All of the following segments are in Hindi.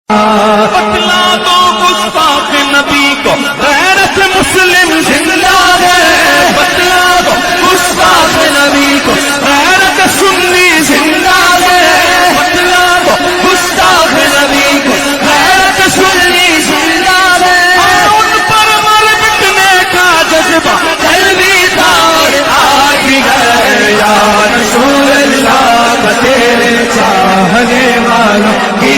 बतला दो गुस्ताख नबी को गैरत मुस्लिम जिंदा है। बतला दो गुस्ताख नबी को गैरत सुन्नी जिंदा है। बतला दो गुस्ताख नबी को गैरत सुन्नी जिंदा है। उन पर मर मिटने का जज्बा कल भी था और आज भी है। या रसूल अल्लाह तेरे चाहने वालों की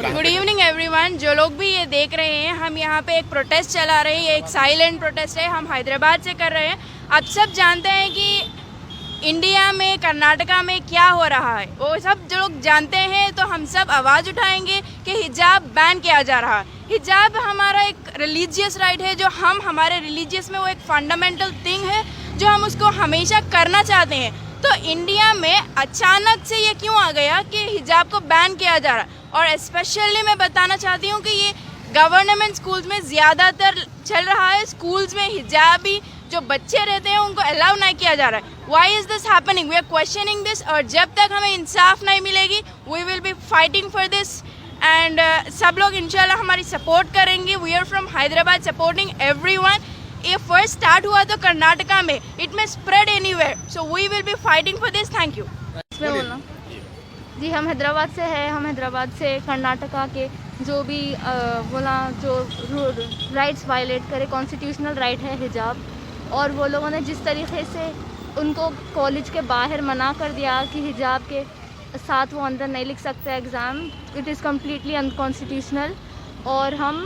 गुड इवनिंग एवरीवन। जो लोग भी ये देख रहे हैं, हम यहाँ पे एक प्रोटेस्ट चला रहे हैं। ये एक साइलेंट प्रोटेस्ट है, हम हैदराबाद से कर रहे हैं। आप सब जानते हैं कि इंडिया में, कर्नाटका में क्या हो रहा है, वो सब जो लोग जानते हैं। तो हम सब आवाज़ उठाएंगे कि हिजाब बैन किया जा रहा है। हिजाब हमारा एक रिलीजियस राइट है, जो हम हमारे रिलीजियस में वो एक फंडामेंटल थिंग है जो हम उसको हमेशा करना चाहते हैं। तो इंडिया में अचानक से ये क्यों आ गया कि हिजाब को बैन किया जा रहा है? और स्पेशली मैं बताना चाहती हूँ कि ये गवर्नमेंट स्कूल्स में ज़्यादातर चल रहा है। स्कूल्स में हिजाबी जो बच्चे रहते हैं उनको अलाउ नहीं किया जा रहा है। Why is this happening? We are questioning this, और जब तक हमें इंसाफ नहीं मिलेगी we will be fighting for this. And सब लोग इंशाल्लाह हमारी सपोर्ट करेंगे। We are from Hyderabad supporting everyone. ये फर्स्ट स्टार्ट हुआ तो कर्नाटका में, it may spread anywhere, so we will be fighting for this. Thank you. इसमें बोलना जी, हम हैदराबाद से हैं। हम हैदराबाद से कर्नाटका के जो भी जो राइट्स वायलेट करे, कॉन्स्टिट्यूशनल राइट है हिजाब, और वो लोगों ने जिस तरीके से उनको कॉलेज के बाहर मना कर दिया कि हिजाब के साथ वो अंदर नहीं लिख सकते exam, it is completely unconstitutional. और हम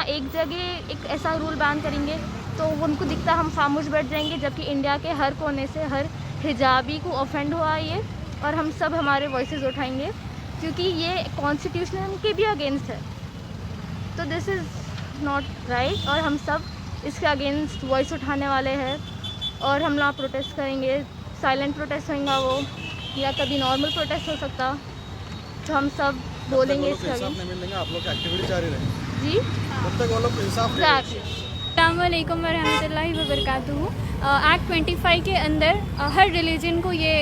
एक जगह एक ऐसा रूल बैन करेंगे तो उनको दिखता हम खामोश बैठ जाएंगे, जबकि इंडिया के हर कोने से हर हिजाबी को ऑफेंड हुआ ये, और हम सब हमारे वॉइसेस उठाएंगे क्योंकि ये कॉन्स्टिट्यूशन के भी अगेंस्ट है। तो दिस इज़ नॉट राइट, और हम सब इसके अगेंस्ट वॉइस उठाने वाले हैं। और हम लोग प्रोटेस्ट करेंगे, साइलेंट प्रोटेस्ट होगा वो, या कभी नॉर्मल प्रोटेस्ट हो सकता। तो हम सब बोलेंगे इसके आगे। आप लोग की एक्टिविटी जारी रहेगी जी, तब तक वो लोग इंसाफ अस्सलामुअलैकुम वरहमतुल्लाहि वबरकातुहू। एक्ट 25 के अंदर हर रिलीजन को ये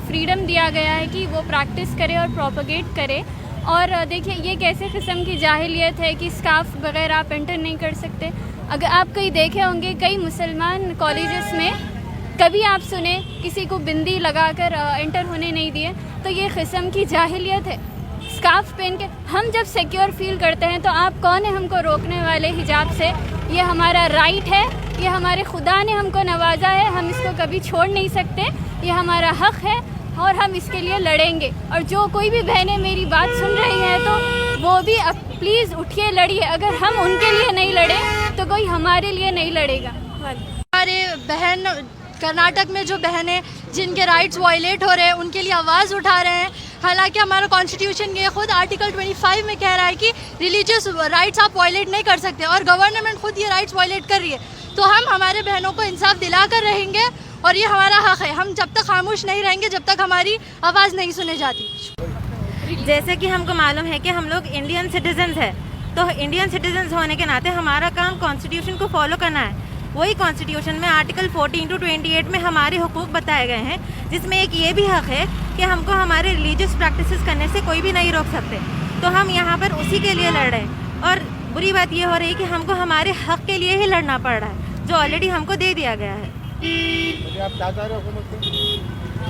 फ्रीडम दिया गया है कि वो प्रैक्टिस करे और प्रोपगेट करे। और देखिए ये कैसे किस्म की जाहिलियत है कि स्कार्फ वगैरह आप एंटर नहीं कर सकते। अगर आप कहीं देखे होंगे कई मुसलमान कॉलेजेस में कभी आप सुने किसी को बिंदी लगाकर एंटर होने नहीं दिए, तो ये किस्म की जाहिलियत है। स्कार्फ पहन के हम जब सिक्योर फील करते हैं तो आप कौन है हमको रोकने वाले हिजाब से? ये हमारा राइट है, ये हमारे खुदा ने हमको नवाजा है, हम इसको कभी छोड़ नहीं सकते। ये हमारा हक है और हम इसके लिए लड़ेंगे। और जो कोई भी बहनें मेरी बात सुन रही हैं तो वो भी अब प्लीज़ उठिए, लड़िए। अगर हम उनके लिए नहीं लड़े तो कोई हमारे लिए नहीं लड़ेगा। हमारे बहन कर्नाटक में जो बहनें जिनके राइट्स वायलेट हो रहे हैं उनके लिए आवाज़ उठा रहे हैं। हालांकि हमारा कॉन्स्टिट्यूशन ये खुद आर्टिकल 25 में कह रहा है कि रिलीजियस राइट्स आप वायलेट नहीं कर सकते, और गवर्नमेंट खुद ये राइट्स वायलेट कर रही है। तो हम हमारे बहनों को इंसाफ दिला कर रहेंगे, और ये हमारा हक है। हम जब तक खामोश नहीं रहेंगे जब तक हमारी आवाज़ नहीं सुनी जाती। जैसे कि हमको मालूम है कि हम लोग इंडियन सिटीजन्स हैं, तो इंडियन सिटीजन्स होने के नाते हमारा काम कॉन्स्टिट्यूशन को फॉलो करना है। वही कॉन्स्टिट्यूशन में आर्टिकल 14 to 28 में हमारे हुकूक बताए गए हैं, जिसमें एक ये भी हक है कि हमको हमारे रिलीजियस प्रैक्टिसेस करने से कोई भी नहीं रोक सकते। तो हम यहाँ पर उसी के लिए लड़ रहे हैं। और बुरी बात ये हो रही है कि हमको हमारे हक के लिए ही लड़ना पड़ रहा है, जो ऑलरेडी हमको दे दिया गया है। आप क्या चाह रहे हो हुकूमत से?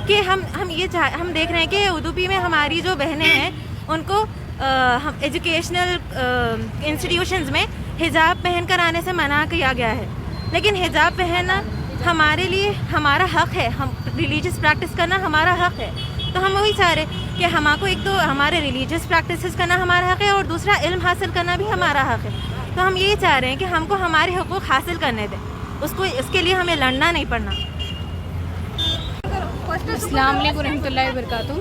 कि हम देख रहे हैं कि उदुपी में हमारी जो बहनें हैं उनको हम एजुकेशनल इंस्टीट्यूशंस में हिजाब पहन कर आने से मना किया गया है। लेकिन हिजाब पहनना हमारे लिए हमारा हक है, हम रिलीजियस प्रैक्टिस करना हमारा हक है। तो हम वही चाह रहे कि हमको एक तो हमारे रिलीजियस प्रैक्टिसेस करना हमारा हक है, और दूसरा इल्म हासिल करना भी हमारा हक है। तो हम यही चाह रहे हैं कि हमको हमारे हुकूक हासिल करने दें, इसके लिए हमें लड़ना नहीं पड़ना। अस्सलाम वालेकुम रहमतुल्लाहि वबरकातुहू।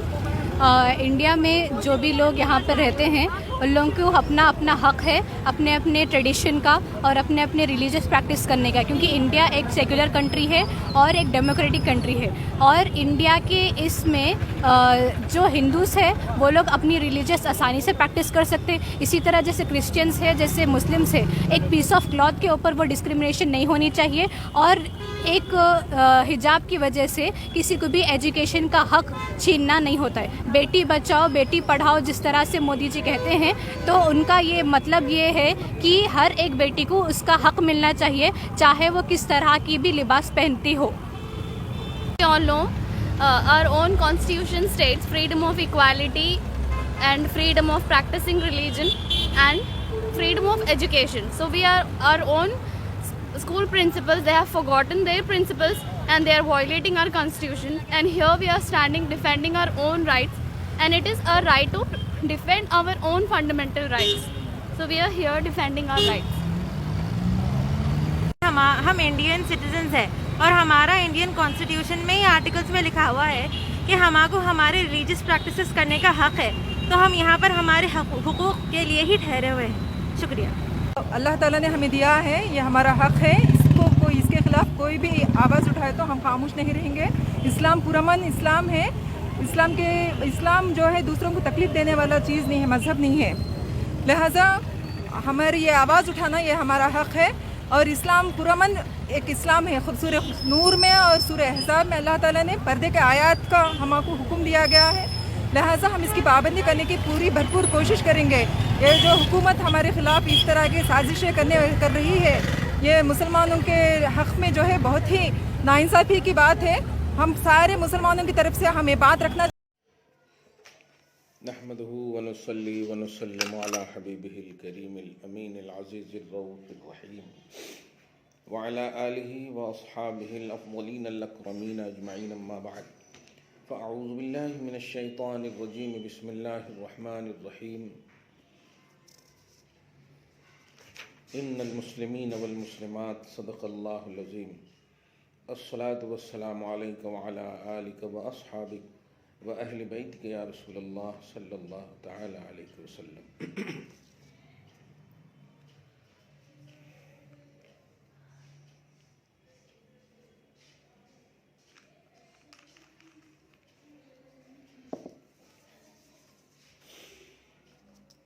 इंडिया में जो भी लोग यहाँ पर रहते हैं उन लोगों को अपना अपना हक है अपने अपने ट्रेडिशन का और अपने अपने रिलीजियस प्रैक्टिस करने का, क्योंकि इंडिया एक सेकुलर कंट्री है और एक डेमोक्रेटिक कंट्री है। और इंडिया के इसमें जो हिंदूज़ है वो लोग अपनी रिलीजियस आसानी से प्रैक्टिस कर सकते हैं। इसी तरह जैसे क्रिश्चियंस है, जैसे मुस्लिम्स है, एक पीस ऑफ क्लॉथ के ऊपर वो डिस्क्रिमिनेशन नहीं होनी चाहिए। और एक हिजाब की वजह से किसी को भी एजुकेशन का हक छीनना नहीं होता है। बेटी बचाओ बेटी पढ़ाओ जिस तरह से मोदी जी कहते हैं, तो उनका ये मतलब ये है कि हर एक बेटी को उसका हक मिलना चाहिए, चाहे वो किस तरह की भी लिबास पहनती हो। all know our own constitution states freedom of equality and freedom of practicing religion and freedom of education. So we are our own school principals, they have forgotten their principles and they are violating our constitution, and here we are standing defending our own rights, and it is our right to defend our own fundamental rights. So we are here defending our rights. हम इंडियन सिटीजन्स हैं और हमारा इंडियन कॉन्स्टिट्यूशन में ही आर्टिकल्स में लिखा हुआ है कि हमारे हमारे रिलीजियस प्रैक्टिसेस करने का हक है। तो हम यहाँ पर हमारे हुकूक के लिए ही ठहरे हुए हैं। शुक्रिया। अल्लाह ताला ने हमें दिया है, ये हमारा हक है। इसके खिलाफ कोई भी आवाज़ उठाए तो हम खामोश नहीं रहेंगे। इस्लाम पुरअमन इस्लाम है। इस्लाम जो है दूसरों को तकलीफ़ देने वाला चीज़ नहीं है, मज़हब नहीं है। लिहाजा हमारी ये आवाज़ उठाना ये हमारा हक है। और इस्लाम पुरअमन एक इस्लाम है। सूरह नूर में और सूरह अहज़ाब में अल्लाह ताला ने पर्दे के आयत का हमको हुक्म दिया गया है। लिहाजा हम इसकी पाबंदी करने की पूरी भरपूर कोशिश करेंगे। ये जो हुकूमत हमारे ख़िलाफ़ इस तरह की साजिशें कर रही है, ये मुसलमानों के हक़ में जो है बहुत ही नाइंसाफ़ी की बात है। हम सारे मुसलमानों की तरफ से हम ये बात रखना नहमदुहु व नुसल्ली व नुसल्लिमु अला हबीबिहिल करीमिल अमीनिल अज़ीज़िर रऊफ़िर रहीम व अला आलिहि व अस्हाबिहिल अफ़ज़लीनल अकरमीन अजमईन अम्मा बअद फ़अऊज़ु बिल्लाहि मिनश शैतानिर रजीम बिस्मिल्लाहिर रहमानिर रहीम इन्नल मुस्लिमीन वल मुस्लिमात सदक़ल्लाहुल अज़ीम अस्सलातु वस्सलामु अलैका व अला आलिका व अस्हाबिक व अहल बैत के या रसूलल्लाह सल्लल्लाहु तआला अलैहि वसल्लम।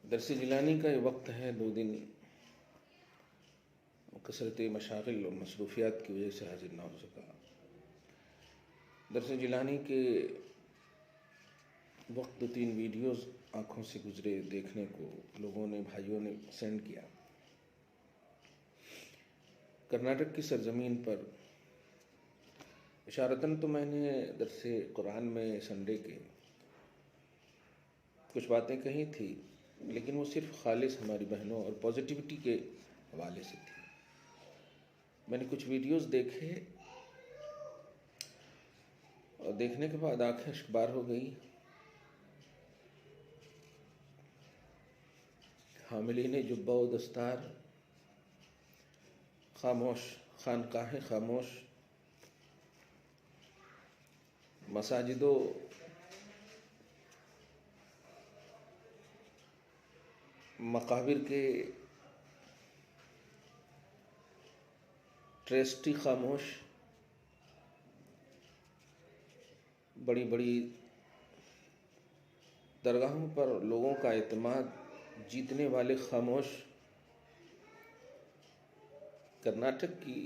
दरस जिलानी का ये वक्त है, 2 दिन कसरत मशागिल और मसरूफियात की वजह से हाजिर ना हो सका। दरस जिलानी के वक्त 2-3 वीडियोस आँखों से गुजरे, देखने को लोगों ने, भाइयों ने सेंड किया। कर्नाटक की सरजमीन पर इशारतन तो मैंने दरस कुरान में संडे के कुछ बातें कही थी, लेकिन वो सिर्फ खालिस हमारी बहनों और पॉजिटिविटी के हवाले से थी। मैंने कुछ वीडियोस देखे और देखने के बाद आंखें अश्कबार हो गई। हामिलीन जुब्बा व दस्तार खामोश, खानकाहें खामोश, मसाजिदों मकाबिर के ट्रस्टी खामोश, बड़ी बड़ी दरगाहों पर लोगों का एतमाद जीतने वाले खामोश। कर्नाटक की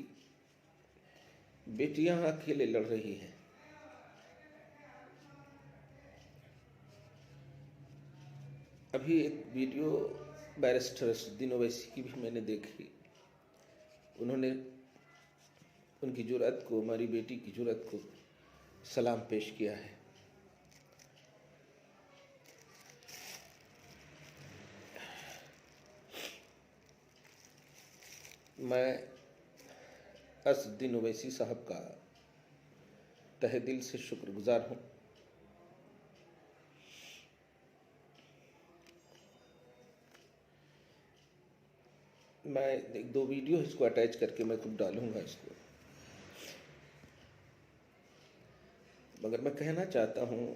बेटियां अकेले लड़ रही हैं। अभी एक वीडियो बैरिस्टर असदुद्दीन ओवैसी की भी मैंने देखी। उन्होंने उनकी जुर्रत को, हमारी बेटी की जुर्रत को सलाम पेश किया है। मैं असदुद्दीन ओवैसी साहब का तहे दिल से शुक्रगुजार हूँ। मैं 1-2 वीडियो इसको अटैच करके मैं खुद डालूंगा इसको, मगर मैं कहना चाहता हूँ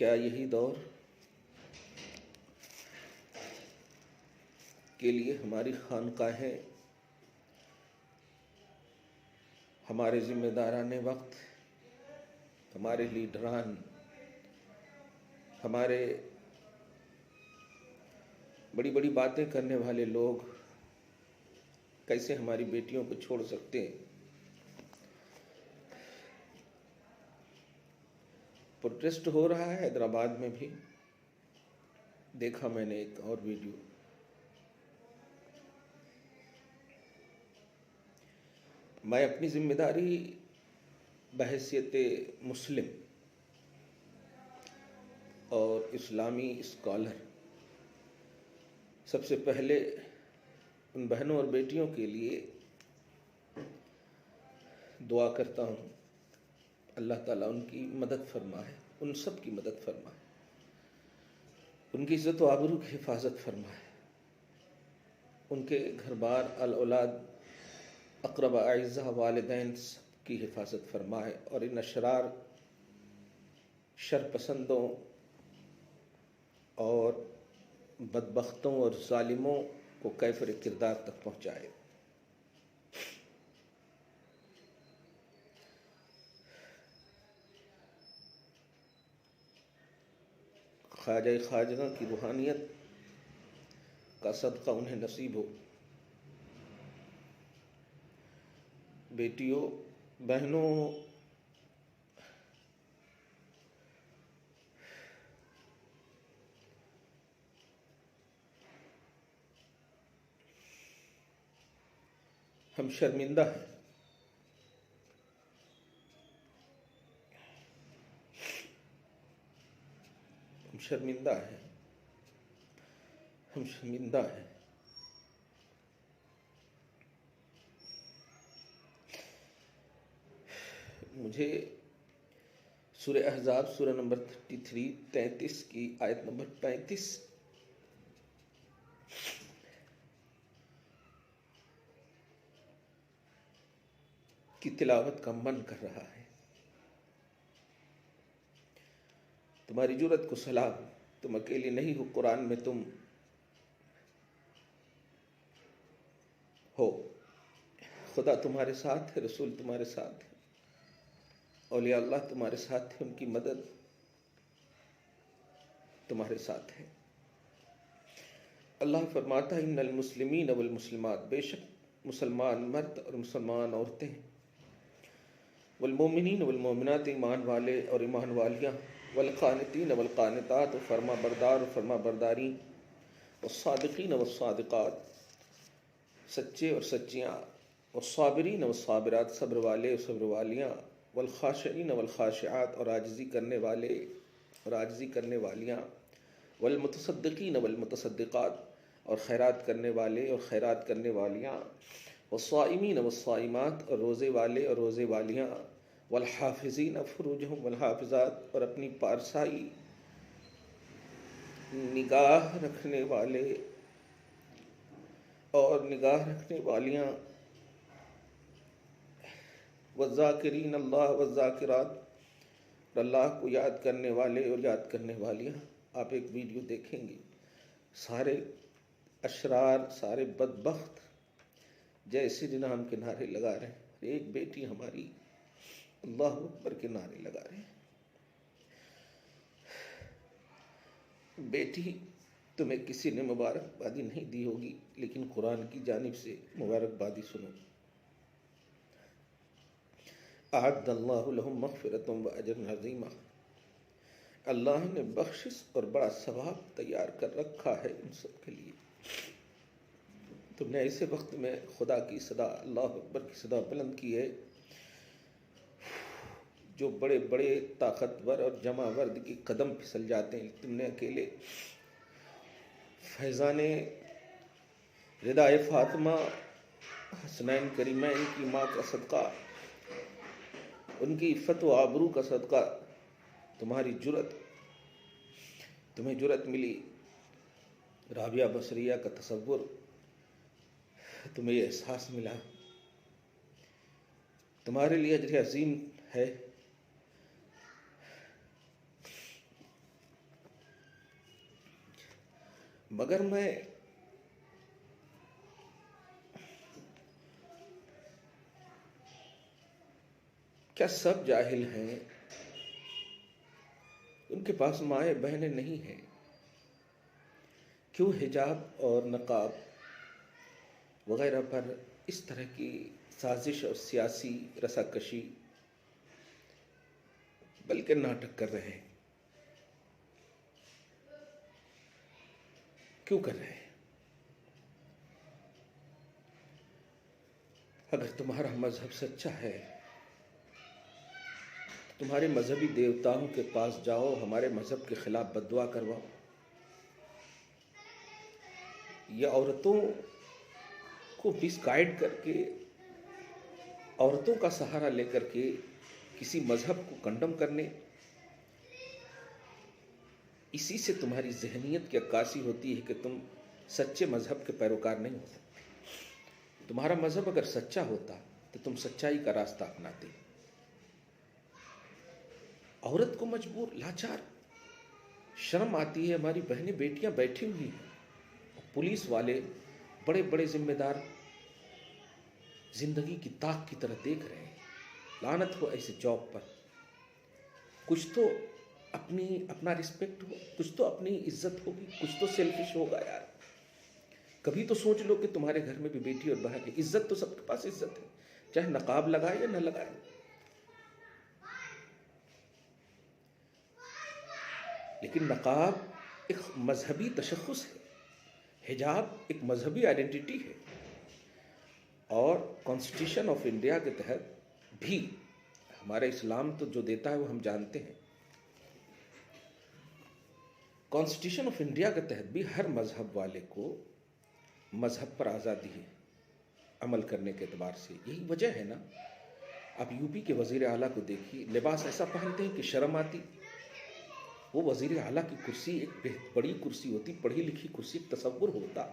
क्या यही दौर के लिए हमारी खानकाहें, हमारे जिम्मेदारान वक्त, हमारे लीडरान, हमारे बड़ी बड़ी बातें करने वाले लोग कैसे हमारी बेटियों को छोड़ सकते हैं? प्रोटेस्ट हो रहा है हैदराबाद में भी, देखा मैंने एक और वीडियो। मैं अपनी जिम्मेदारी बहैसियत मुस्लिम और इस्लामी स्कॉलर सबसे पहले उन बहनों और बेटियों के लिए दुआ करता हूँ, अल्लाह ताला उनकी मदद फरमाए, उन सब की मदद फरमाए, उनकी इज़्ज़त व आबरू की हिफाजत फरमाए, उनके घर बार अल औलाद अक़रबा आइज़ा वालिदैन की हिफाजत फरमाए और इन अशरार शरपसंदों और बदबख्तों और ज़ालिमों को कैफ़र किरदार तक पहुँचाए। ख्वाजा ख्वाजा की रूहानियत का सदका उन्हें नसीब हो। बेटियों, बहनों, हम शर्मिंदा हैं, हम शर्मिंदा हैं, हम शर्मिंदा हैं। मुझे सूरह अहज़ाब सूरह नंबर 33 की आयत नंबर 35 की तिलावत का मन कर रहा है। तुम्हारी जुर्रत को सलाम, तुम अकेले नहीं हो, कुरान में तुम हो, खुदा तुम्हारे साथ है, रसूल तुम्हारे साथ है, औलिया अल्लाह तुम्हारे साथ है, उनकी मदद तुम्हारे साथ है। अल्लाह फरमाता है इन्नल मुस्लिमीन वल मुस्लिमात, बेशक मुसलमान मर्द और मुसलमान औरतें, वल मोमिनीन वल मोमिनात, ईमान वाले और ईमान वालियाँ, वल क़ानितीन वल क़ानितात, फरमा बरदार और फरमा बरदारी, वस्सादिक़ीन वस्सादिक़ात, सच्चे और सच्चियाँ, वस्साबिरीन वस्साबिरात, सब्र वाले और सब्र वालियाँ, वल ख़ाशिईन वल ख़ाशिआत, और आजिज़ी करने वाले और आजिज़ी करने वालियाँ, वल मुतसद्दिक़ीन वल मुतसद्दिक़ात, और खैरात करने वाले और खैरात करने वालियाँ, वस्साइमीन वस्साइमात, और रोज़े वाले और रोज़े वालियाँ, वल हाफ़िज़ीन फ़ुरूजहुम वल हाफ़िज़ात, और अपनी पारसाई निगाह रखने वाले और निगाह रखने वालियाँ, वज़ाकिरीन अल्लाह वज़ाकिरात, और अल्लाह को याद करने वाले और याद करने वालियाँ। आप एक वीडियो देखेंगे, सारे अशरार, सारे बदबख्त जैसे जिनाम के नारे लगा रहे हैं, एक बेटी हमारी अल्लाह अकबर के नारे लगा रहे हैं। बेटी, तुम्हें किसी ने मुबारकबादी नहीं दी होगी, लेकिन कुरान की जानिब से मुबारकबादी सुनो। अअद्दल्लाहु लहुम मग़फ़िरतन व अजरन अज़ीमा, अल्लाह ने बख्शिश और बड़ा सवाब तैयार कर रखा है इन सब के लिए। तुमने ऐसे वक्त में खुदा की सदा, अल्लाह अकबर की सदा बुलंद की है, जो बड़े बड़े ताकतवर और जमावर्द के कदम फिसल जाते हैं। तुमने अकेले फैज़ाने रिदाए फ़ातिमा हसनैन करीमैन की माँ का सदका, उनकी इफ़्फ़त व आबरू का सदका, तुम्हारी जुर्रत, तुम्हें जुर्रत मिली, राबिया बसरिया का तसव्वुर, तुम्हें यह एहसास मिला, तुम्हारे लिए अजर अज़ीम है। मगर मैं क्या सब जाहिल हैं? उनके पास माए बहनें नहीं हैं? क्यों हिजाब और नकाब वगैरह पर इस तरह की साजिश और सियासी रसाकशी बल्कि नाटक कर रहे हैं? क्यों कर रहे हैं? अगर तुम्हारा मजहब सच्चा है तो तुम्हारे मजहबी देवताओं के पास जाओ, हमारे मजहब के खिलाफ बद्दुआ करवाओ। या औरतों को मिसगाइड करके, औरतों का सहारा लेकर के किसी मजहब को कंडम करने, इसी से तुम्हारी जहनियत की अक्कासी होती है कि तुम सच्चे मजहब के पैरोकार नहीं हो सकते। तुम्हारा मजहब अगर सच्चा होता तो तुम सच्चाई का रास्ता अपनाते। औरत को मजबूर, लाचार, शर्म आती है। हमारी बहनें बेटियां बैठी हुई हैं, पुलिस वाले बड़े बड़े जिम्मेदार जिंदगी की ताक की तरह देख रहे हैं। लानत हो ऐसे जॉब पर। कुछ तो अपना रिस्पेक्ट हो, कुछ तो अपनी इज्जत होगी, कुछ तो सेल्फिश होगा यार। कभी तो सोच लो कि तुम्हारे घर में भी बेटी और बहन है। इज्जत तो सबके पास इज्जत है, चाहे नकाब लगाए या न लगाए। लेकिन नकाब एक मजहबी तशख्खुस है, हिजाब एक मजहबी आइडेंटिटी है, और कॉन्स्टिट्यूशन ऑफ इंडिया के तहत भी हमारा इस्लाम तो जो देता है वो हम जानते हैं। कॉन्स्टिट्यूशन ऑफ इंडिया के तहत भी हर मजहब वाले को मजहब पर आज़ादी है अमल करने के एतबार से। यही वजह है ना, आप यूपी के वजीर आला को देखिए, लिबास ऐसा पहनते हैं कि शर्म आती। वो वजीर आला की कुर्सी एक बड़ी कुर्सी होती, पढ़ी लिखी कुर्सी, एक तसव्वुर होता,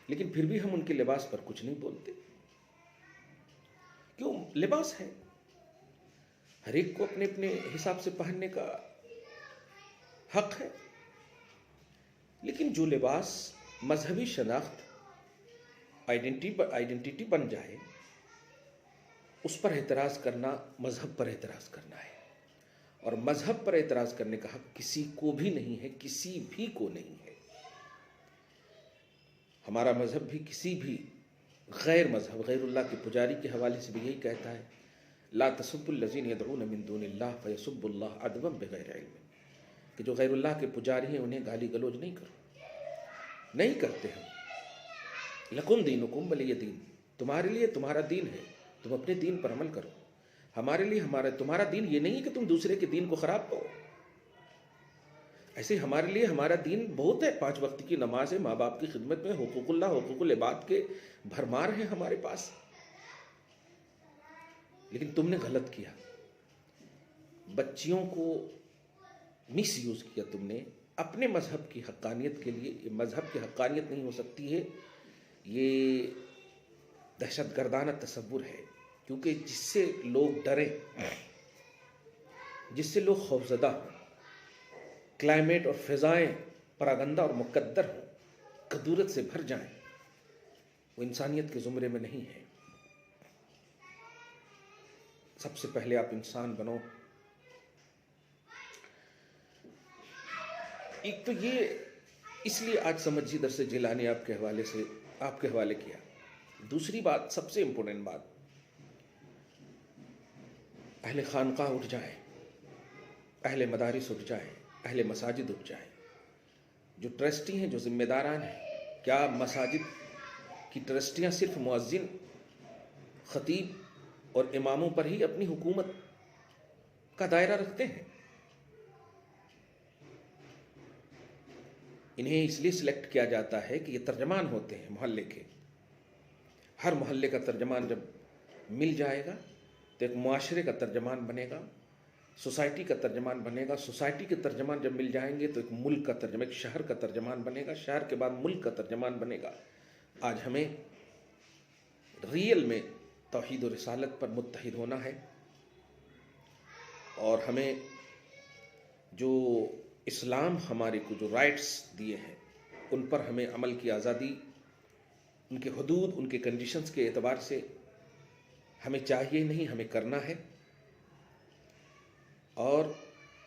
लेकिन फिर भी हम उनके लिबास पर कुछ नहीं बोलते। क्यों? लिबास है, हर एक को अपने अपने हिसाब से पहनने का हक है। लेकिन जो लिबास मजहबी शनाख्त, आइडेंटिटी बन जाए, उस पर एतराज़ करना मजहब पर एतराज़ करना है। और मजहब पर एतराज़ करने का हक किसी को भी नहीं है, किसी भी को नहीं है। हमारा मजहब भी किसी भी गैर मजहब, गैरुल्लाह के पुजारी के हवाले से भी यही कहता है, ला तसुब्बुल लज़ीना यदऊना मिन दूनिल्लाह फयसुब्बुल्लाह अदवन बिगैर इल्म, कि जो गैरुल्लाह के पुजारी हैं उन्हें गाली गलौज नहीं करो। नहीं करते हम। लकुम दीनुकुम वलिय दीन, तुम्हारे लिए तुम्हारा दीन है, तुम अपने दीन पर अमल करो। हमारे लिए तुम्हारा दीन ये नहीं है कि तुम दूसरे के दीन को खराब करो। ऐसे हमारे लिए हमारा दीन बहुत है। 5 वक्त की नमाज है, माँ बाप की खिदमत में, हुकूकुल्लाह हुकूकुल इबाद के भरमार है हमारे पास। लेकिन तुमने गलत किया, बच्चियों को मिस यूज किया तुमने अपने मजहब की हक्कानियत के लिए। ये मजहब की हक्कानियत नहीं हो सकती है, ये दहशतगर्दाना तसव्वुर है। क्योंकि जिससे लोग डरें, जिससे लोग खौफजदा हों, क्लाइमेट और फिजाएं परागंदा और मुकद्दर हों, कदूरत से भर जाएं, वो इंसानियत के ज़ुमरे में नहीं है। सबसे पहले आप इंसान बनो। एक तो ये इसलिए आज समझिए दरसे जिलानी आपके हवाले किया। दूसरी बात, सबसे इंपॉर्टेंट बात, अहले खानकाह उठ जाए, अहले मदारिस उठ जाए, अहले मसाजिद उठ जाए। जो ट्रस्टी हैं, जो जिम्मेदारान हैं, क्या मसाजिद की ट्रस्टियाँ सिर्फ मुअज्जिन, खतीब और इमामों पर ही अपनी हुकूमत का दायरा रखते हैं? इन्हें इसलिए सिलेक्ट किया जाता है कि ये तर्जमान होते हैं मोहल्ले के। हर मोहल्ले का तर्जमान जब मिल जाएगा तो एक मुआशरे का तर्जमान बनेगा, सोसाइटी का तर्जमान बनेगा। सोसाइटी के तर्जमान जब मिल जाएंगे तो एक मुल्क का तर्जमान, एक शहर का तर्जमान बनेगा, शहर के बाद मुल्क का तर्जमान बनेगा। आज हमें रियल में तौहीद और रिसालत पर मुत्तहिद होना है, और हमें जो इस्लाम हमारे को जो राइट्स दिए हैं, उन पर हमें अमल की आज़ादी, उनके हदूद, उनके कंडीशंस के एतबार से हमें चाहिए नहीं, हमें करना है। और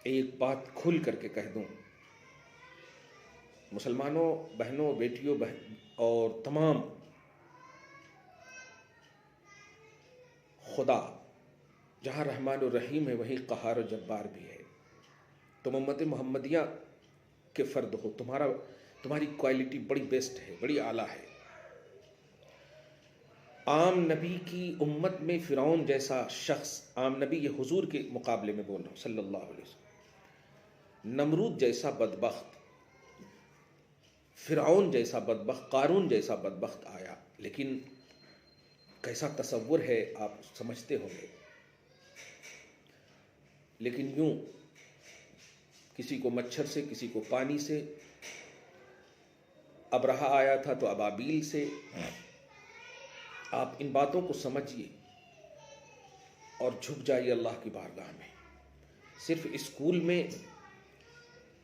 एक बात खुल करके कह दूं, मुसलमानों, बहनों, बेटियों, और तमाम, खुदा जहाँ रहमान और रहीम है वहीं क़हार और जब्बार भी है। तुम उम्मत मोहम्मदिया के फ़र्द हो, तुम्हारी क्वालिटी बड़ी बेस्ट है, बड़ी आला है। आम नबी की उम्मत में फ़िरौन जैसा शख्स, आम नबी, ये हुजूर के मुकाबले में बोल रहा हूँ सल्लल्लाहु अलैहि वसल्लम, नमरूद जैसा बदबख्त, फ़िरौन जैसा बदबख्त, कारून जैसा बदबख्त आया। लेकिन कैसा तसव्वुर है आप समझते होंगे। लेकिन यूं, किसी को मच्छर से, किसी को पानी से, अबरहा आया था तो अबाबील से। आप इन बातों को समझिए और झुक जाइए अल्लाह की बारगाह में। सिर्फ स्कूल में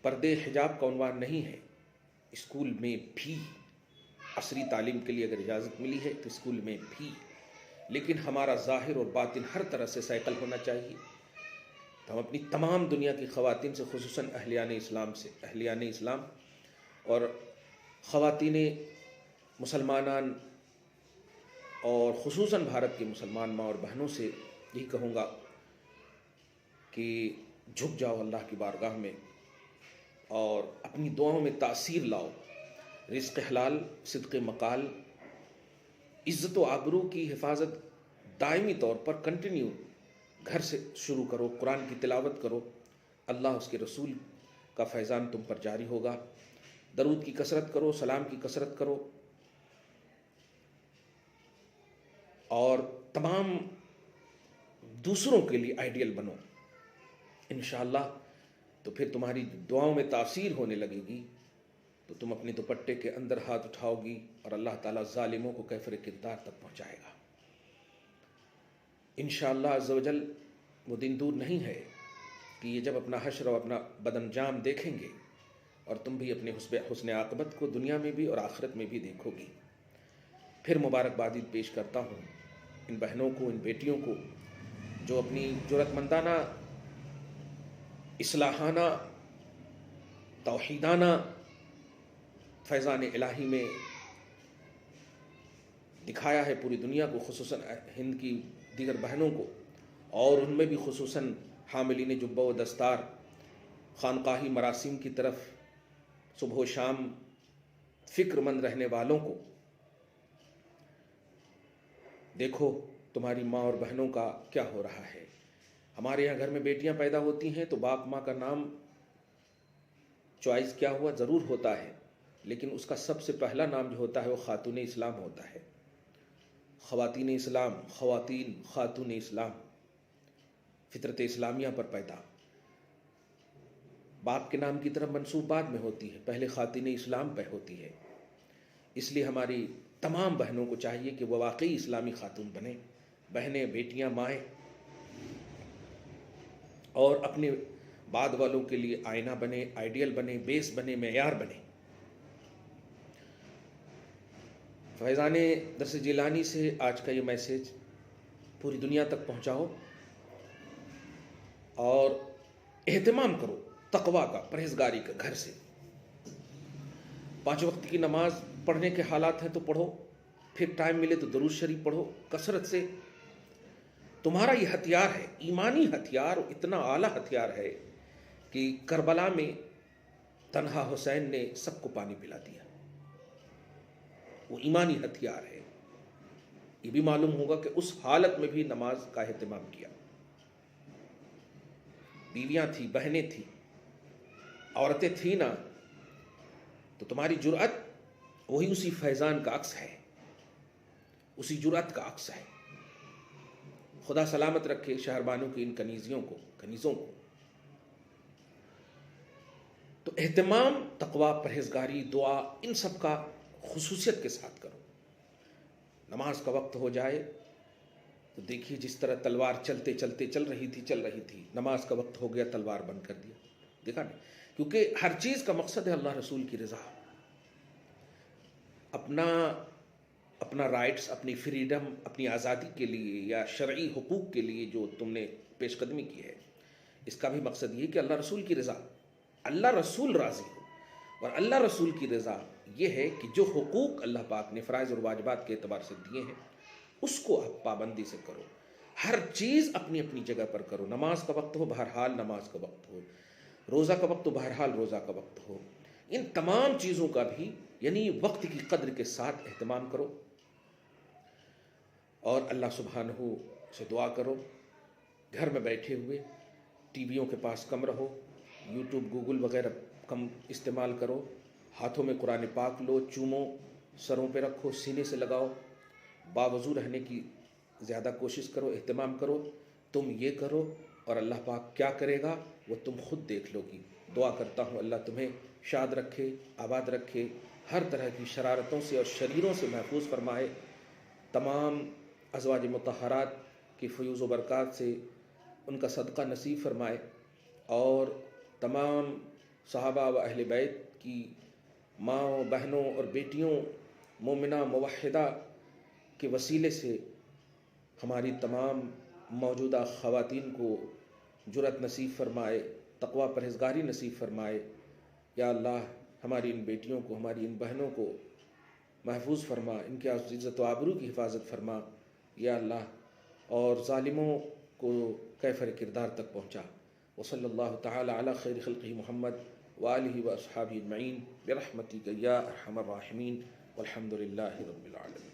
पर्दे हिजाब का उन्वान नहीं है, स्कूल में भी असरी तालीम के लिए अगर इजाज़त मिली है तो स्कूल में भी, लेकिन हमारा ज़ाहिर और बातिन हर तरह से सैकल होना चाहिए। तो हम अपनी तमाम दुनिया की ख़वातीन से, खुसूसन अहलियान इस्लाम और ख़वातीन मुसलमानान और खुसूसन भारत के मुसलमान माँ और बहनों से यही कहूँगा कि झुक जाओ अल्लाह की बारगाह में और अपनी दुआओं में तासीर लाओ। रिज़्क़ हलाल, सिद्क़ मकाल, इज़्ज़त व आबरू की हिफाजत दायमी तौर पर कंटिन्यू घर से शुरू करो। कुरान की तिलावत करो, अल्लाह उसके रसूल का फैज़ान तुम पर जारी होगा। दरूद की कसरत करो, सलाम की कसरत करो और तमाम दूसरों के लिए आइडियल बनो। इंशाअल्लाह तो फिर तुम्हारी दुआओं में तासीर होने लगेगी तो तुम अपने दुपट्टे के अंदर हाथ उठाओगी और अल्लाह ताला ज़ालिमों को कैफ़र किरदार तक पहुँचाएगा। इंशाअल्लाह अज़्ज़ व जल वो दिन दूर नहीं है कि ये जब अपना हश्र और अपना बदअंजाम देखेंगे और तुम भी अपने हुस्न आक़िबत को दुनिया में भी और आखिरत में भी देखोगी। फिर मुबारकबादी पेश करता हूँ इन बहनों को, इन बेटियों को जो अपनी जुरतमंदाना, इस्लाहाना, तौहीदाना फैज़ान इलाही में दिखाया है पूरी दुनिया को, खुसूसन हिंद की दीगर बहनों को, और उनमें भी खुसूसन हामिलीन जुब्बा व दस्तार खानकाही मरासिम की तरफ सुबह शाम फ़िक्रमंद रहने वालों को। देखो तुम्हारी माँ और बहनों का क्या हो रहा है। हमारे यहाँ घर में बेटियाँ पैदा होती हैं तो बाप माँ का नाम चॉइस क्या हुआ ज़रूर होता है, लेकिन उसका सबसे पहला नाम जो होता है वो खातून इस्लाम होता है। ख़वातीन इस्लाम, ख़वातीन, खातून इस्लाम, फितरत इस्लामिया पर पैदा। बाप के नाम की तरफ मंसूब बाद में होती है, पहले खातून इस्लाम पे होती है। इसलिए हमारी तमाम बहनों को चाहिए कि वह वाकई इस्लामी खातून बने, बहनें, बेटियां, माएँ, और अपने बाद वालों के लिए आईना बने, आइडियल बने, बेस बने, मेयार बने। फैज़ान दर्स जिलानी से आज का ये मैसेज पूरी दुनिया तक पहुँचाओ और एहतमाम करो तक़वा का, परहेज़गारी का। घर से 5 वक्त की नमाज पढ़ने के हालात हैं तो पढ़ो, फिर टाइम मिले तो दरूद शरीफ पढ़ो कसरत से। तुम्हारा ये हथियार है, ईमानी हथियार, इतना आला हथियार है कि करबला में तन्हा हुसैन ने सबको पानी पिला दिया। वो ईमानी हथियार है। ये भी मालूम होगा कि उस हालत में भी नमाज का एहतमाम किया। बीवियां थी, बहनें थी, औरतें थी ना, तो तुम्हारी जुर्अत वही उसी फैज़ान का अक्स है, उसी जुर्अत का अक्स है। खुदा सलामत रखे शहरबानों की इन कनीज़ों को। तो एहतमाम तक़वा, परहेज़गारी, दुआ, इन सब का खुसूसियत के साथ करो। नमाज का वक्त हो जाए तो देखिए जिस तरह तलवार चल रही थी, नमाज का वक्त हो गया तलवार बंद कर दिया। देखा नहीं, क्योंकि हर चीज़ का मकसद है अल्लाह रसूल की रज़ा। अपना राइट्स, अपनी फ्रीडम, अपनी आज़ादी के लिए या शरई हुकूक के लिए जो तुमने पेशकदमी की है, इसका भी मकसद ये कि अल्लाह रसूल की रज़ा, अल्लाह रसूल राज़ी हो। और अल्लाह रसूल की रज़ा ये है कि जो हुकूक अल्लाह पाक ने फ़राइज़ और वाजिबात के एतबार से दिए हैं उसको आप पाबंदी से करो। हर चीज़ अपनी अपनी जगह पर करो। नमाज का वक्त हो, बहरहाल नमाज का वक्त हो। रोज़ा का वक्त हो, बहरहाल रोज़ा का वक्त हो। इन तमाम चीज़ों का भी यानी वक्त की कद्र के साथ एहतमाम करो और अल्लाह सुब्हानहू से दुआ करो। घर में बैठे हुए टीवियों के पास कम रहो, यूट्यूब गूगल वगैरह कम इस्तेमाल करो। हाथों में कुरान पाक लो, चूमो, सरों पे रखो, सीने से लगाओ, बावजू रहने की ज़्यादा कोशिश करो, एहतमाम करो। तुम ये करो और अल्लाह पाक क्या करेगा वो तुम खुद देख लोगी। दुआ करता हूँ अल्लाह तुम्हें शाद रखे, आबाद रखे, हर तरह की शरारतों से और शरीरों से महफूज फरमाए। तमाम अज़वाज मुतहरात की फ़यूज़ व बरक़ात से उनका सदका नसीब फरमाए और तमाम सहाबा व अहले बैत की माँओं, बहनों और बेटियों मोमिना मुवहिदा के वसीले से हमारी तमाम मौजूदा ख़वातीन को जुरत नसीब फरमाए, तक़वा परहेज़गारी नसीब फरमाए। या अल्लाह हमारी इन बेटियों को, हमारी इन बहनों को महफूज फरमा, इनके इज़्ज़त व आबरू की हिफाजत फरमा या अल्लाह, और ज़ालिमों को कैफ़र किरदार तक पहुँचा। व सल्लल्लाहु तआला अला खैर खल्क़िही मुहम्मद व आलिही व अस्हाबिही अजमईन बिरहमतिका या अरहमर राहिमीन वल्हम्दुलिल्लाहि रब्बिल आलमीन।